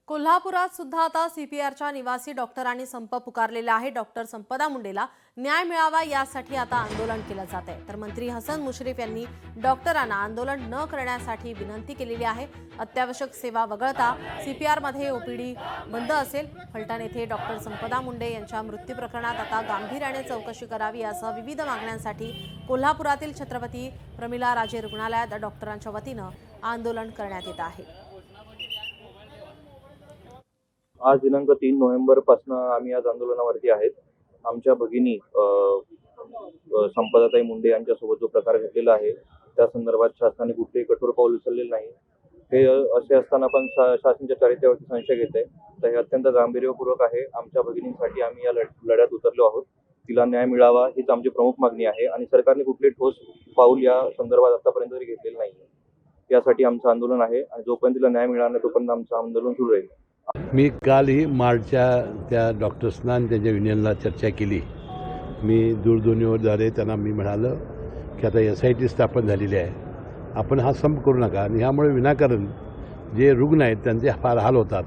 कोल्हापुरात सुद्धा आता सीपीआरच्या निवासी डॉक्टरांनी संप पुकारलेला आहे। डॉक्टर संपदा मुंडेला न्याय मिळावा यासाठी आता आंदोलन केलं जात आहे। तर मंत्री हसन मुश्रीफ यांनी डॉक्टरांना आंदोलन न करण्यासाठी विनंती केलेली आहे। अत्यावश्यक सेवा वगळता सीपीआर मध्ये ओपीडी बंद असेल। फलटण येथे डॉक्टर संपदा मुंडे यांच्या मृत्यू प्रकरणात आता गांभीर्याने चौकशी करावी यासह विविध मागण्यांसाठी कोल्हापुरातील छत्रपती प्रमिला राजे रुग्णालयात डॉक्टरांच्या वतीने आंदोलन करण्यात येत आहे। आज दिनांक 3 नोव्हेंबर पासून आम्ही आज आंदोलनावरती आहेत। आमच्या भगिनी संपदाताई मुंडे यांच्यासोबत जो प्रकार घडलेला आहे त्या संदर्भात शासनाने कुठलेही कठोर पाऊल उचललेले नाही। हे असे असताना पण शासनाच्या चारित्र्यावरती संशय घेते, तर हे अत्यंत गांभीर्यपूर्वक आहे। आमच्या भगिनींसाठी आम्ही या लढ्यात उतरलो आहोत। तिला न्याय मिळावा हीच आमची प्रमुख मागणी आहे आणि सरकारने कुठले ठोस पाऊल या संदर्भात आतापर्यंत तरी घेतलेले नाही। यासाठी आमचं आंदोलन आहे आणि जोपर्यंत तिला न्याय मिळणार नाही तोपर्यंत आमचं आंदोलन सुरू राहील। मी कालही मार्चच्या त्या डॉक्टर्सना आणि त्यांच्या युनियनला चर्चा केली। मी दूरध्वनीद्वारे त्यांना मी म्हणालं की आता SIT स्थापन झालेली आहे, आपण हा संप करू नका आणि ह्यामुळे विनाकारण जे रुग्ण आहेत त्यांचे फार हाल होतात।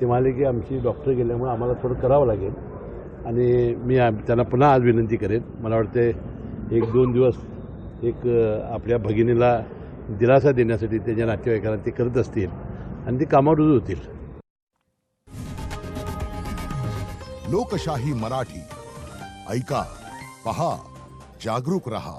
ते म्हणाले की आमची डॉक्टर गेल्यामुळे आम्हाला थोडं करावं लागेल आणि मी त्यांना पुन्हा आज विनंती करेन। मला वाटते 1-2 दिवस आपल्या भगिनीला दिलासा देण्यासाठी त्यांच्या नातेवाईकांना ते करत असतील आणि ते कामावर रुजू होतील। लोकशाही मराठी ऐका, पहा, जागरूक रहा।